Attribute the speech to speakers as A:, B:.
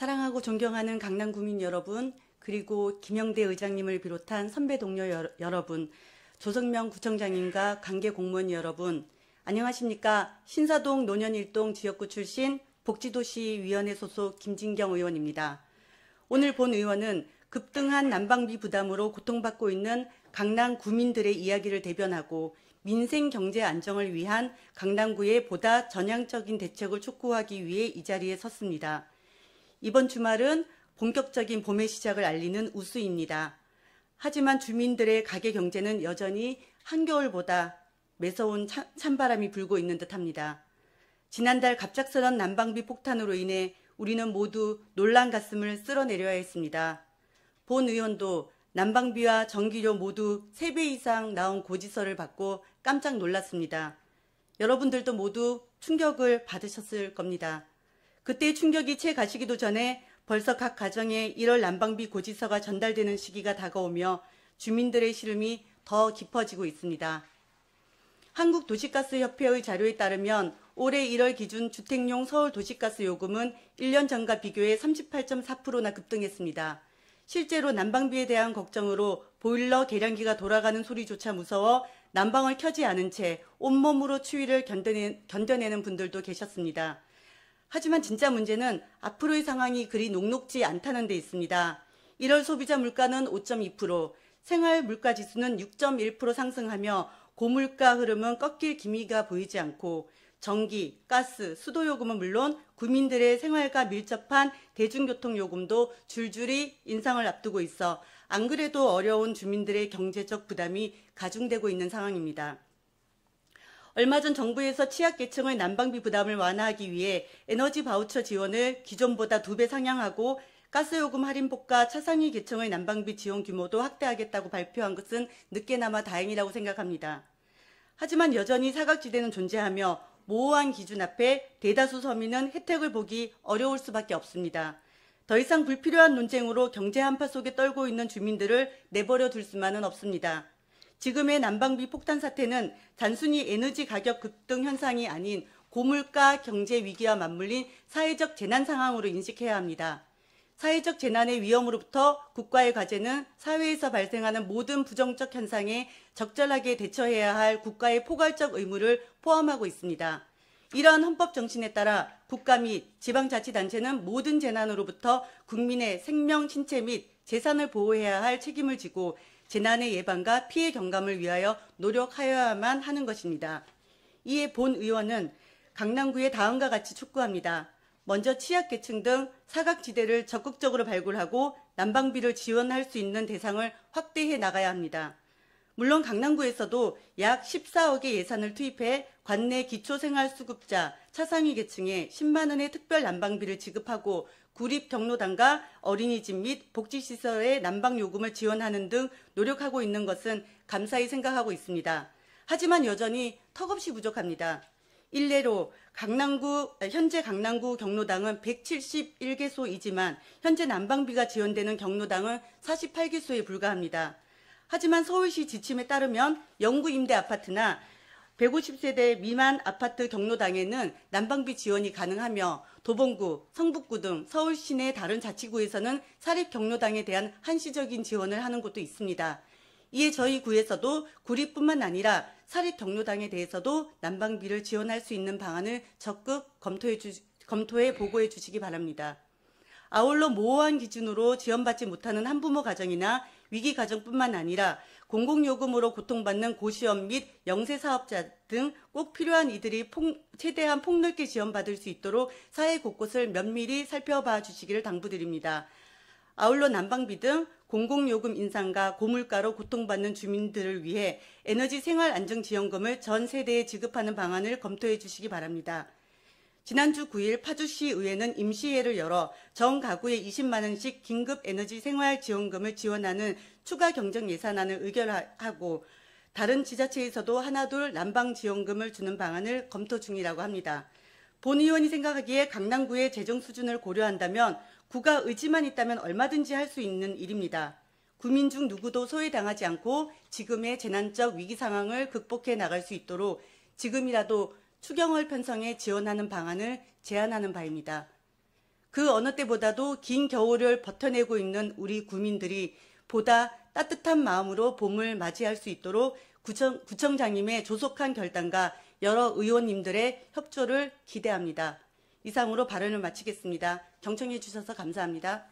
A: 사랑하고 존경하는 강남구민 여러분, 그리고 김영대 의장님을 비롯한 선배 동료 여러분, 조성명 구청장님과 관계 공무원 여러분, 안녕하십니까? 신사동 노년일동 지역구 출신 복지도시위원회 소속 김진경 의원입니다. 오늘 본 의원은 급등한 난방비 부담으로 고통받고 있는 강남 구민들의 이야기를 대변하고 민생 경제 안정을 위한 강남구의 보다 전향적인 대책을 촉구하기 위해 이 자리에 섰습니다. 이번 주말은 본격적인 봄의 시작을 알리는 우수입니다. 하지만 주민들의 가계 경제는 여전히 한겨울보다 매서운 찬바람이 불고 있는 듯합니다. 지난달 갑작스런 난방비 폭탄으로 인해 우리는 모두 놀란 가슴을 쓸어내려야 했습니다. 본 의원도 난방비와 전기료 모두 3배 이상 나온 고지서를 받고 깜짝 놀랐습니다. 여러분들도 모두 충격을 받으셨을 겁니다. 그때의 충격이 채 가시기도 전에 벌써 각 가정에 1월 난방비 고지서가 전달되는 시기가 다가오며 주민들의 시름이 더 깊어지고 있습니다. 한국도시가스협회의 자료에 따르면 올해 1월 기준 주택용 서울 도시가스 요금은 1년 전과 비교해 38.4%나 급등했습니다. 실제로 난방비에 대한 걱정으로 보일러 계량기가 돌아가는 소리조차 무서워 난방을 켜지 않은 채 온몸으로 추위를 견뎌내는 분들도 계셨습니다. 하지만 진짜 문제는 앞으로의 상황이 그리 녹록지 않다는 데 있습니다. 1월 소비자 물가는 5.2%, 생활 물가 지수는 6.1% 상승하며 고물가 흐름은 꺾일 기미가 보이지 않고 전기, 가스, 수도요금은 물론 국민들의 생활과 밀접한 대중교통요금도 줄줄이 인상을 앞두고 있어 안 그래도 어려운 주민들의 경제적 부담이 가중되고 있는 상황입니다. 얼마 전 정부에서 취약계층의 난방비 부담을 완화하기 위해 에너지 바우처 지원을 기존보다 2배 상향하고 가스요금 할인폭과 차상위 계층의 난방비 지원 규모도 확대하겠다고 발표한 것은 늦게나마 다행이라고 생각합니다. 하지만 여전히 사각지대는 존재하며 모호한 기준 앞에 대다수 서민은 혜택을 보기 어려울 수밖에 없습니다. 더 이상 불필요한 논쟁으로 경제 한파 속에 떨고 있는 주민들을 내버려 둘 수만은 없습니다. 지금의 난방비 폭탄 사태는 단순히 에너지 가격 급등 현상이 아닌 고물가 경제 위기와 맞물린 사회적 재난 상황으로 인식해야 합니다. 사회적 재난의 위험으로부터 국가의 과제는 사회에서 발생하는 모든 부정적 현상에 적절하게 대처해야 할 국가의 포괄적 의무를 포함하고 있습니다. 이러한 헌법 정신에 따라 국가 및 지방자치단체는 모든 재난으로부터 국민의 생명, 신체 및 재산을 보호해야 할 책임을 지고 재난의 예방과 피해 경감을 위하여 노력하여야만 하는 것입니다. 이에 본 의원은 강남구에 다음과 같이 촉구합니다. 먼저 취약계층 등 사각지대를 적극적으로 발굴하고 난방비를 지원할 수 있는 대상을 확대해 나가야 합니다. 물론 강남구에서도 약 14억의 예산을 투입해 관내 기초생활수급자, 차상위 계층에 10만 원의 특별 난방비를 지급하고 구립 경로당과 어린이집 및 복지시설의 난방요금을 지원하는 등 노력하고 있는 것은 감사히 생각하고 있습니다. 하지만 여전히 턱없이 부족합니다. 일례로 현재 강남구 경로당은 171개소이지만 현재 난방비가 지원되는 경로당은 48개소에 불과합니다. 하지만 서울시 지침에 따르면 영구 임대 아파트나 150세대 미만 아파트 경로당에는 난방비 지원이 가능하며 도봉구, 성북구 등 서울 시내 다른 자치구에서는 사립 경로당에 대한 한시적인 지원을 하는 곳도 있습니다. 이에 저희 구에서도 구립뿐만 아니라 사립 경로당에 대해서도 난방비를 지원할 수 있는 방안을 적극 검토해 보고해 주시기 바랍니다. 아울러 모호한 기준으로 지원받지 못하는 한부모 가정이나 위기 가정뿐만 아니라 공공요금으로 고통받는 고시원 및 영세사업자 등 꼭 필요한 이들이 최대한 폭넓게 지원받을 수 있도록 사회 곳곳을 면밀히 살펴봐 주시기를 당부드립니다. 아울러 난방비 등 공공요금 인상과 고물가로 고통받는 주민들을 위해 에너지 생활안정지원금을 전 세대에 지급하는 방안을 검토해 주시기 바랍니다. 지난주 9일 파주시의회는 임시회를 열어 전 가구에 20만 원씩 긴급 에너지 생활지원금을 지원하는 추가 경정 예산안을 의결하고 다른 지자체에서도 하나둘 난방지원금을 주는 방안을 검토 중이라고 합니다. 본 의원이 생각하기에 강남구의 재정 수준을 고려한다면 구가 의지만 있다면 얼마든지 할 수 있는 일입니다. 구민 중 누구도 소외당하지 않고 지금의 재난적 위기 상황을 극복해 나갈 수 있도록 지금이라도 추경을 편성해 지원하는 방안을 제안하는 바입니다. 그 어느 때보다도 긴 겨울을 버텨내고 있는 우리 구민들이 보다 따뜻한 마음으로 봄을 맞이할 수 있도록 구청장님의 조속한 결단과 여러 의원님들의 협조를 기대합니다. 이상으로 발언을 마치겠습니다. 경청해 주셔서 감사합니다.